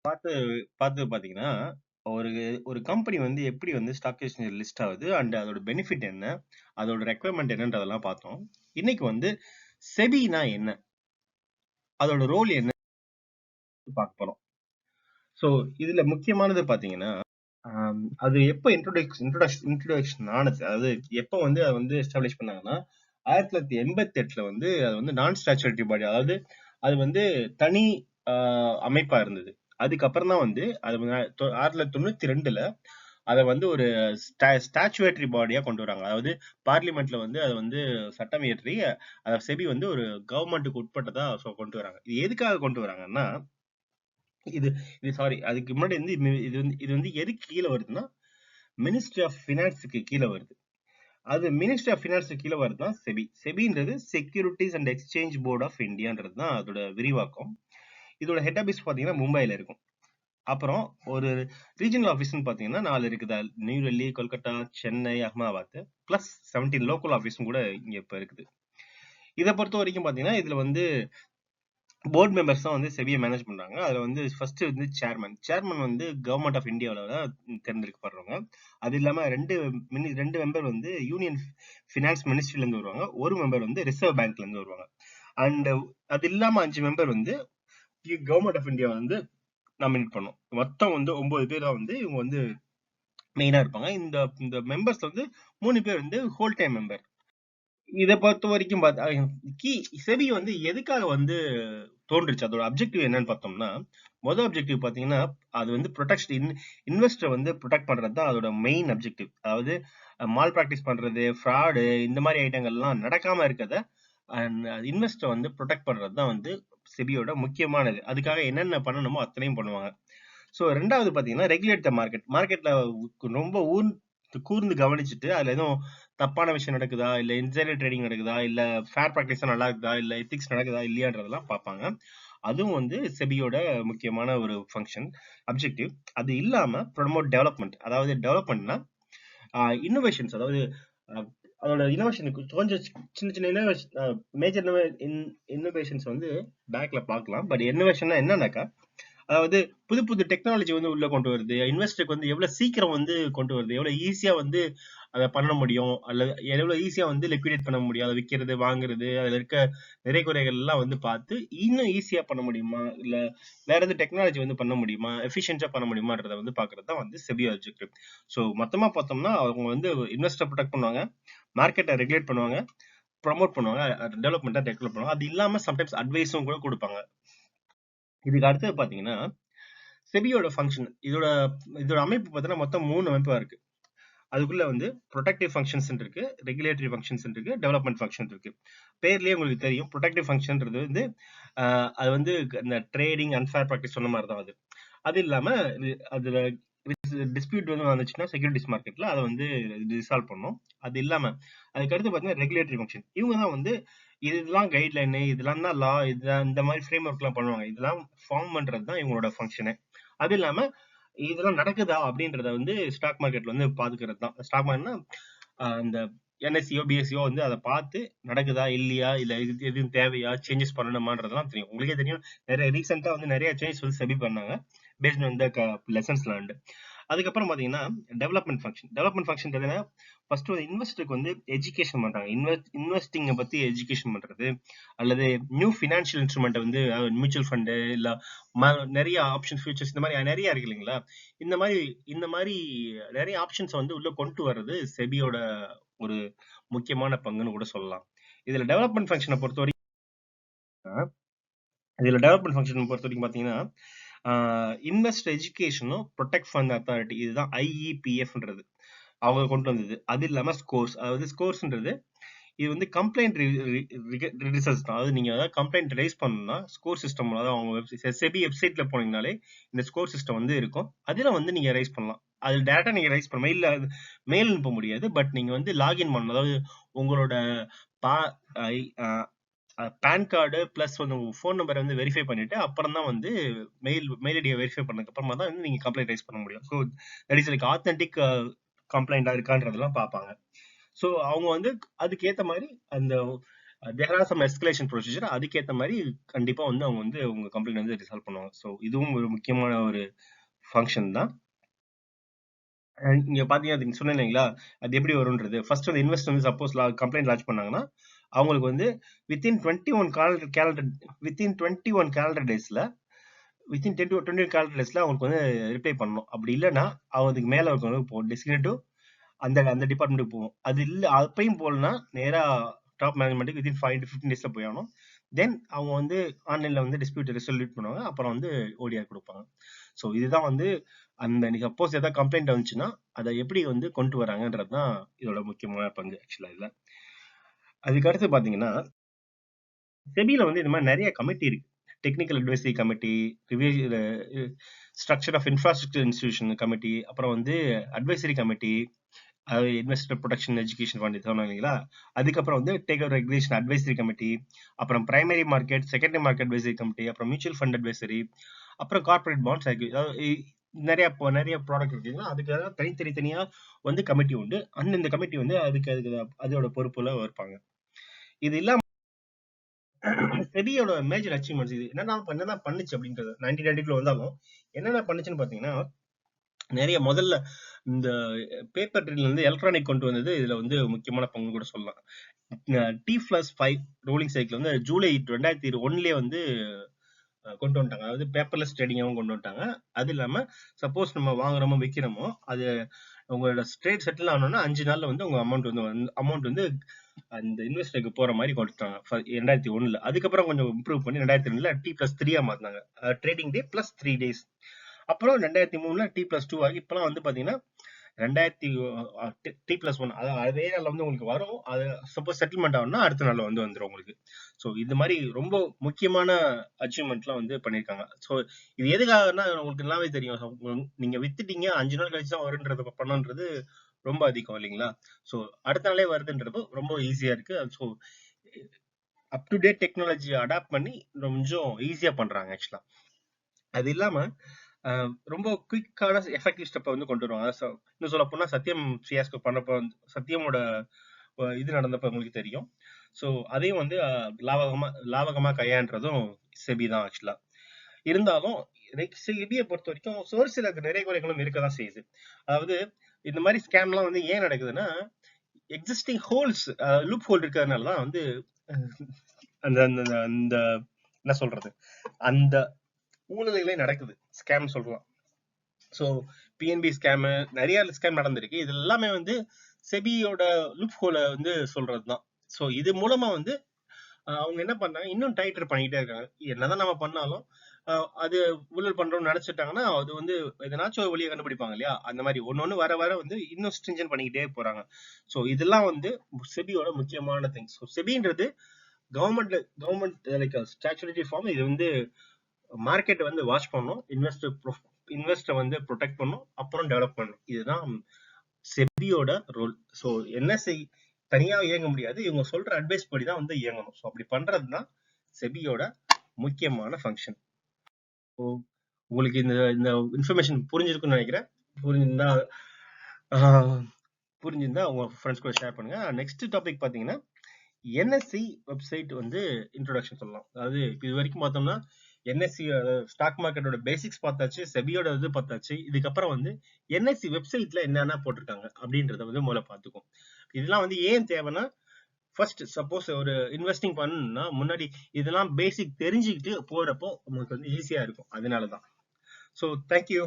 பார்த்து பார்த்து பார்த்தீங்கன்னா, ஒரு ஒரு கம்பெனி வந்து எப்படி வந்து ஸ்டாக் எக்ஸ்சேஞ்ச் லிஸ்ட் ஆகுது அண்ட் அதோட பெனிஃபிட் என்ன? அதோட ரெக்யர்மென்ட் என்னன்றதெல்லாம் பார்த்தோம். இன்னைக்கு வந்து செபினா என்ன? அதோட ரோல் என்ன பார்க்க போறோம். ஸோ இதுல முக்கியமானது பார்த்தீங்கன்னா, அது எப்போ இன்ட்ரோடக்ஷன் ஆனது? அதாவது எப்போ வந்து அத வந்து எஸ்டாப்ளிஷ் பண்ணாங்கன்னா, 1988ல வந்து அது வந்து நான் ஸ்டாச்சுரரி பாடி. அதாவது அது வந்து தனி அ அமைப்பா இருந்தது. அதுக்கப்புறம் தான் வந்து அது 1992ல அத வந்து ஒரு ஸ்டாச்சுவேட்டரி பாடியா கொண்டு வராங்க. அதாவது பார்லிமெண்ட்ல வந்து அத வந்து சட்டம் இயற்றி, செபி வந்து ஒரு கவர்மெண்ட்டுக்கு உட்பட்டதா கொண்டு வராங்க. இது எதுக்காக கொண்டு வராங்கன்னா, இது இது சாரி அதுக்கு முன்னாடி வந்து இது வந்து எதுக்கு கீழ வருதுன்னா, மினிஸ்ட்ரி ஆஃப் ஃபினான்ஸ்க்கு கீழ வருது. அது மினிஸ்ட்ரி ஆஃப் ஃபினான்ஸ்க்கு கீழ வருதுதான் செபி. செபின்றது securities and exchange board of இந்தியான்றது தான் அதோட விரிவாக்கம். இதோட ஹெட் ஆபீஸ் பாத்தீங்கன்னா மும்பைல இருக்கும். அப்புறம் ஒரு ரீஜனல் ஆஃபீஸ்னு பாத்தீங்கன்னா 4 இருக்குதா. நியூ டெல்லி, கொல்கத்தா, சென்னை, அகமதாபாத் பிளஸ் 17 லோக்கல் ஆஃபீஸும் கூட இங்க இப்ப இருக்குது. இத பொறுத்த வரைக்கும் பாத்தீங்கன்னா இதுல வந்து போர்ட் மெம்பர்ஸ் தான் வந்து செபியை மேனேஜ் பண்றாங்க. அதுல வந்து ஃபர்ஸ்ட் வந்து சேர்மன் வந்து கவர்மெண்ட் ஆஃப் இந்தியாவில தான் தேர்ந்தெடுக்கப்படுறவங்க. அது இல்லாம ரெண்டு மெம்பர் வந்து யூனியன் பினான்ஸ் மினிஸ்ட்ரில இருந்து வருவாங்க. ஒரு மெம்பர் வந்து ரிசர்வ் பேங்க்ல இருந்து வருவாங்க. அண்ட் அது இல்லாம 5 மெம்பர் வந்து கவர்மெண்ட் ஆஃப் இந்தியா வந்து நாமினேட் பண்ணும். மொத்தம் வந்து 9 பேர் தான் வந்து இவங்க வந்து மெயினா இருப்பாங்க. இந்த இந்த மெம்பர்ஸ் வந்து 3 பேர் வந்து ஹோல் டைம் மெம்பர். இத பொறுத்த வரைக்கும் செபி வந்து எதுக்காக வந்து தோன்றுச்சு? அதோட அப்ஜெக்டிவ் என்னன்னு பார்த்தோம்னா, மொத அப்ஜெக்டிவ் பார்த்தீங்கன்னா, அது வந்து இன்வெஸ்டர் வந்து ப்ரொடெக்ட் பண்றது தான் அதோட மெயின் அப்ஜெக்டிவ். அதாவது மால் பிராக்டிஸ் பண்றது, ஃப்ராடு இந்த மாரி ஐட்டங்கள்லாம் நடக்காம இருக்கத அண்ட் இன்வெஸ்டர் வந்து ப்ரொடெக்ட் பண்றது தான் வந்து செபியோட முக்கியமானது. அதுக்காக என்னென்ன பண்ணணுமோ அத்தனையும் பண்ணுவாங்க. ஸோ 2வது பார்த்தீங்கன்னா, ரெகுலேட் த மார்க்கெட். மார்க்கெட்ல ரொம்ப கூர்ந்து கவனிச்சுட்டு, அதுல எதுவும் தப்பான விஷயம் நடக்குதா, இல்ல இன்சைடர் ட்ரேடிங் நடக்குதா, இல்ல ஃபேர் பிராக்டிஸா நல்லா இருக்குதா, இல்ல எத்திக்ஸ் நடக்குதா இல்லையான்றதெல்லாம் பார்ப்பாங்க. அதுவும் வந்து செபியோட முக்கியமான ஒரு ஃபங்க்ஷன், அப்ஜெக்டிவ். அது இல்லாம ப்ரொமோட் டெவலப்மெண்ட். அதாவது டெவலப்மெண்ட்னா இன்னோவேஷன்ஸ். அதாவது அஹ், அதோட இன்னோவேஷனுக்கு கொஞ்சம் சின்ன சின்ன இன்னோவேஷன், மேஜர் இன்னோவேஷன்ஸ் வந்து பேக்ல பார்க்கலாம். பட் இன்னோவேஷன்னா என்னன்னாக்கா, அதாவது புது புது டெக்னாலஜி வந்து உள்ள கொண்டு வருது. இன்வெஸ்டருக்கு வந்து எவ்வளவு சீக்கிரம் வந்து கொண்டு வருது, எவ்வளவு ஈஸியா வந்து அதை பண்ண முடியும், அல்லது எவ்வளவு ஈஸியா வந்து லிக்விடேட் பண்ண முடியும், அதை விற்கிறது வாங்குறது, அதுல இருக்க நிறை குறைகள் எல்லாம் வந்து பார்த்து இன்னும் ஈஸியா பண்ண முடியுமா, இல்ல வேற எதுவும் டெக்னாலஜி வந்து பண்ண முடியுமா, எஃபிஷியன்டா பண்ண முடியுமான்றத வந்து பாக்குறது தான் வந்து செபி ஆப்ஜெக்டிவ். ஸோ மொத்தமா பார்த்தோம்னா அவங்க வந்து இன்வெஸ்டர் ப்ரொடெக்ட் பண்ணுவாங்க, மார்க்கெட்டை ரெகுலேட் பண்ணுவாங்க, ப்ரமோட் பண்ணுவாங்க, டெவலப்மெண்ட்டா டெவலப் பண்ணுவாங்க. அது இல்லாம சம்டைம்ஸ் அட்வைஸும் கூட கொடுப்பாங்க. இதுக்கு அடுத்தது பாத்தீங்கன்னா, செபியோட ஃபங்க்ஷன். இதோட இதோட அமைப்பு பார்த்தீங்கன்னா மொத்தம் 3 அமைப்பா இருக்கு. அதுக்குள்ள வந்து ப்ரொடெக்டிவ் ஃபங்க்ஷன்ஸ் இருக்கு, ரெகுலேட்டரி ஃபங்க்ஷன்ஸ் இருக்கு, டெவலப்மெண்ட் ஃபங்க்ஷன் இருக்கு. பேர்லயே உங்களுக்கு தெரியும், ப்ரொடெக்டிவ் ஃபங்க்ஷன்ன்றது வந்து அது வந்து இந்த ட்ரேடிங் அன்ஃபேர் ப்ராக்டிஸ் சொன்ன மாதிரி தான் அது. அது இல்லாம அதுல டிஸ்பியூட் வந்து வந்துச்சுன்னா செக்யூரிட்டிஸ் மார்க்கெட்ல அதை வந்து ரிசால்வ் பண்ணும். அது இல்லாம அதுக்கு அடுத்து பார்த்தீங்கன்னா ரெகுலேட்டரி ஃபங்க்ஷன். இவங்க தான் வந்து இதெல்லாம் கைட்லைனு, இதெல்லாம் தான் லா, இதுதான் இந்த மாதிரி ஃப்ரேம் ஒர்க்லாம் பண்ணுவாங்க. இதெல்லாம் ஃபார்ம் பண்றது தான் இவங்களோட ஃபங்க்ஷனு. அது இல்லாம இதெல்லாம் நடக்குதா அப்படின்றத வந்து ஸ்டாக் மார்க்கெட்ல வந்து பாத்துக்கிறது தான். ஸ்டாக் மார்க்கெட்னா இந்த என்எஸ்சியோ பிஎஸ்சியோ வந்து அதை பார்த்து நடக்குதா இல்லையா, இல்ல இது எதுவும் தேவையா, சேஞ்சஸ் பண்ணணுமான்றதெல்லாம் தெரியும். உங்களுக்கே தெரியும், நிறைய ரீசெண்டா வந்து நிறைய சேஞ்சஸ் வந்து செபி பண்ணாங்க based on the lessons learned. அதுக்கப்புறம் பாத்தீங்கன்னா development function. Development function first ஒரு இன்வெஸ்டருக்கு வந்து எஜுகேஷன் பண்றாங்க. இன்வெஸ்டிங்கை பத்தி எஜுகேஷன் பண்றது, அல்லது நியூ ஃபினான்ஷியல் இன்ஸ்ட்ருமெண்ட் வந்து மியூச்சுவல் ஃபண்டு, இல்ல நிறைய ஆப்ஷன் ஃபியூச்சர்ஸ் இந்த மாதிரி நிறைய இருக்கு இல்லைங்களா. இந்த மாதிரி இந்த மாதிரி நிறைய ஆப்ஷன்ஸ் வந்து உள்ள கொண்டு வர்றது செபியோட ஒரு முக்கியமான பங்குன்னு கூட சொல்லலாம். இதுல டெவலப்மெண்ட் ஃபங்க்ஷனை பொறுத்த வரைக்கும் பாத்தீங்கன்னா, இன்வெஸ்ட் எஜுகேஷனும் ப்ரொடெக்ட் ஃபண்ட் அத்தாரிட்டி, இதுதான் ஐஇபிஎஃப்ன்றது அவங்க கொண்டு வந்தது. அது இல்லாம ஸ்கோர்ஸ். அதாவது ஸ்கோர்ஸ்ன்றது இது வந்து கம்ப்ளைண்ட் ரிசர்ச் தான். அதாவது நீங்க ஏதாவது கம்ப்ளைண்ட் ரைஸ் பண்ணணும்னா ஸ்கோர் சிஸ்டம், அதாவது அவங்க செபி வெப்சைட்ல போனீங்கனாலே இந்த ஸ்கோர் சிஸ்டம் வந்து இருக்கும். அதுல வந்து நீங்க ரைஸ் பண்ணலாம். அது டேரக்டா நீங்க ரைஸ் பண்ண மெயில் அனுப்ப முடியாது. பட் நீங்க வந்து லாகின் பண்ணணும். அதாவது உங்களோட பா பேன் கார்டு பிளஸ் வந்து உங்க ஃபோன் நம்பரை வந்து வெரிஃபை பண்ணிட்டு அப்புறம் தான் வந்து மெயில் ஐடியை வெரிஃபை பண்ணதுக்கு அப்புறமா தான் வந்து நீங்க கம்ப்ளைண்ட் ரைஸ் பண்ண முடியும். So that is like authentic கம்ப்ளைண்டா இருக்கான்றதெல்லாம் பார்ப்பாங்க. ஸோ அவங்க வந்து அதுக்கு ஏத்த மாதிரி அந்த there are some escalation procedure. அதுக்கேற்ற மாதிரி கண்டிப்பா வந்து அவங்க வந்து உங்க கம்ப்ளைண்ட் வந்து ரிசால்வ் பண்ணுவாங்க. ஸோ இதுவும் ஒரு முக்கியமான ஒரு ஃபங்க்ஷன் தான். நீங்க பாத்தீங்கன்னா நீங்க சொன்னேன் இல்லைங்களா, அது எப்படி வரும்ன்றது. ஃபர்ஸ்ட் வந்து இன்வெஸ்டர் வந்து சப்போஸ் கம்ப்ளைண்ட் லான்ச் பண்ணாங்கன்னா, அவங்களுக்கு வந்து வித்தின் 21 கேலண்டர் வித்தின் 21 கேலண்டர் டேஸ்ல வித்தின் 10 to 21 கேலண்டர் டேஸ்ல அவங்களுக்கு வந்து ரிப்ளை பண்ணணும். அப்படி இல்லைன்னா அதுக்கு மேல இருக்கவங்க போகும் டெசிக்னேட்டிவ் அந்த அந்த டிபார்ட்மெண்ட்டுக்கு போகும். அது இல்ல அப்பயும் போகலன்னா நேரா டாப் மேனேஜ்மெண்ட்டுக்கு வித்தின் 5 to 15 டேஸ்ல போய் ஆகணும். தென் அவங்க வந்து ஆன்லைன்ல வந்து டிஸ்பியூட் ரெசல்யூட் பண்ணுவாங்க. அப்புறம் வந்து ஓடிஆர் கொடுப்பாங்க. ஸோ இதுதான் வந்து அந்த சப்போஸ் ஏதாவது கம்ப்ளைண்ட் வந்துச்சுன்னா அதை எப்படி வந்து கொண்டு வராங்கன்றது தான் இதோட முக்கியமான பங்கு ஆக்சுவலா இதுல. அதுக்கு அடுத்து பாத்தீங்கன்னா செபில வந்து இந்த மாதிரி நிறைய கமிட்டி இருக்கு. Technical advisory committee, structure of infrastructure institution committee, அப்புறம் வந்து அட்வைசரி கமிட்டி, அதாவது இன்வெஸ்டர் ப்ரொடெக்ஷன் எஜுகேஷன் ஃபண்ட் சொன்னாங்க இல்லைங்களா, அதுக்கப்புறம் வந்து take over regulation advisory committee, அப்புறம் primary market secondary market advisory committee, அப்புறம் மியூச்சுவல் ஃபண்ட் அட்வைசரி, அப்புறம் கார்பரேட் பாண்ட்ஸ், அதாவது நிறைய நிறைய ப்ராடக்ட் இருக்குங்களா, அதுக்கு தனித்தனியா வந்து கமிட்டி உண்டு. அந்தந்த கமிட்டி வந்து அதுக்கு அதோட பொறுப்புல இருப்பாங்க. இது இல்லாம செபியோட மேஜர் அச்சீவ்மெண்ட்ஸ் இது என்னதான் பண்ணுச்சு அப்படின்றது 1992 வந்தாலும் என்னென்ன பண்ணுச்சுன்னு பாத்தீங்கன்னா, நிறைய முதல்ல இந்த பேப்பர் ட்ரீல இருந்து எலக்ட்ரானிக் கொண்டு வந்தது இதுல வந்து முக்கியமான பங்கு கூட சொல்லலாம். T+5 ரோலிங் சைக்கிள் வந்து ஜூலை 2001 வந்து கொண்டு வந்துட்டாங்க. அதாவது பேப்பர்லெஸ் ட்ரேடிங்காகவும் கொண்டு வந்துட்டாங்க. அது இல்லாம சப்போஸ் நம்ம வாங்குறோமோ விற்கிறோமோ அது உங்களோட ட்ரேட் செட்டில் ஆனோம்னா 5 நாள்ல வந்து உங்க அமௌண்ட் வந்து அந்த இன்வெஸ்டருக்கு போற மாதிரி கொடுத்தாங்க 2001. அதுக்கப்புறம் கொஞ்சம் இம்ப்ரூவ் பண்ணி 2002 T+3 மாத்தினாங்க. Trading day plus 3 days. அப்புறம் 2003 T+2 ஆகி இப்பெல்லாம் வந்து பாத்தீங்கன்னா 2000 T+1, அதாவது அதே நாள்ல வந்து உங்களுக்கு வரும். அது சப்போஸ் செட்டில்மெண்ட் ஆகும்னா அடுத்த நாள்ல வந்து வந்துடும் உங்களுக்கு. ஸோ இது மாதிரி ரொம்ப முக்கியமான அச்சீவ்மெண்ட்லாம் வந்து பண்ணியிருக்காங்க. ஸோ இது எதுக்காகனா உங்களுக்கு எல்லாமே தெரியும். நீங்க வித்துட்டீங்க 5 நாள் கழிச்சு தான் வருன்றது பண்ணன்றது ரொம்ப அதிகம் இல்லைங்களா. ஸோ அடுத்த நாளே வருதுன்றது ரொம்ப ஈஸியா இருக்கு. So up to date technology adapt பண்ணி கொஞ்சம் ஈஸியா பண்றாங்க ஆக்சுவலா. அது இல்லாம ரொம்ப குயிக்கான எஃபெக்டிவ் ஸ்டெப்பை வந்து கொண்டு வருவாங்க. இன்னும் சொல்ல போனா சத்தியம் சியாஸ்கோ பண்ணப்போ சத்தியமோட இது நடந்தப்ப உங்களுக்கு தெரியும். ஸோ அதையும் வந்து லாபகமா கையான்றதும் செபி தான் ஆக்சுவலா. இருந்தாலும் செபியை பொறுத்த வரைக்கும் ஒரு சில நிறை குறைகளும் இருக்கதான் செய்யுது. அதாவது இந்த மாதிரி ஸ்கேம்லாம் வந்து ஏன் நடக்குதுன்னா, எக்ஸிஸ்டிங் ஹோல்ஸ் லூப் ஹோல் இருக்கிறதுனாலதான் வந்து அந்த அந்த என்ன சொல்றது அந்த ஊழல்களே நடக்குது, ஸ்கேம் சொல்லலாம். ஸோ பிஎன்பி ஸ்கேம் நிறைய ஸ்கேம் நடந்திருக்கு. இது எல்லாமே வந்து செபியோட லூப் ஹோலை வந்து சொல்றதுதான். ஸோ இது மூலமா வந்து அவங்க என்ன பண்ணாங்க, இன்னும் டைட்டர் பண்ணிக்கிட்டே இருக்காங்க. என்னதான் நம்ம பண்ணாலும் அது ஊழல் பண்றோம்னு நினைச்சிட்டாங்கன்னா அது வந்து எதனாச்சும் ஒரு வழியை கண்டுபிடிப்பாங்க இல்லையா. அந்த மாதிரி ஒன்னொன்னு வர வர வந்து இன்னும் ஸ்ட்ரிஞ்சன் பண்ணிக்கிட்டே போறாங்க. ஸோ இதெல்லாம் வந்து செபியோட முக்கியமான திங்ஸ். ஸோ செபின்றது கவர்மெண்ட் லைக் ஸ்டாச்சுரரி ஃபார்ம். இது வந்து மார்க்கெட்டை வந்து வாட்ச் பண்ணும், இன்வெஸ்டர் வந்து ப்ரொடெக்ட் பண்ணும், அப்புறம் டெவலப் பண்ணும். இதுதான் செபியோட ரோல். ஸோ என்எஸ்ஐ தனியா இயங்க முடியாது, இவங்க சொல்ற அட்வைஸ் படி தான் வந்து இயங்கணும். ஸோ அப்படி பண்றதுதான் செபியோட முக்கியமான ஃபங்க்ஷன். ஸோ உங்களுக்கு இந்த இந்த இன்ஃபர்மேஷன் புரிஞ்சிருக்குன்னு நினைக்கிறேன். புரிஞ்சிருந்தா உங்க ஃப்ரெண்ட்ஸ் கூட ஷேர் பண்ணுங்க. நெக்ஸ்ட் டாபிக் பாத்தீங்கன்னா என்எஸ்சி வெப்சைட் வந்து இன்ட்ரோடக்ஷன் சொல்லலாம். அதாவது இது வரைக்கும் பார்த்தோம்னா என்எஸ்சி ஸ்டாக் மார்க்கெட்டோட பேசிக்ஸ் பார்த்தாச்சு, செபியோட இது பார்த்தாச்சு. இதுக்கப்புறம் வந்து என்எஸ்சி வெப்சைட்ல என்னென்ன போட்டிருக்காங்க அப்படின்றத வந்து முதல்ல பார்த்துக்கும். இதெல்லாம் வந்து ஏன் தேவைன்னா, ஃபர்ஸ்ட் சப்போஸ் ஒரு இன்வெஸ்டிங் பண்ணணும்னா முன்னாடி இதெல்லாம் பேசிக் தெரிஞ்சுக்கிட்டு போறப்போ உங்களுக்கு வந்து ஈஸியா இருக்கும். அதனாலதான். So thank you.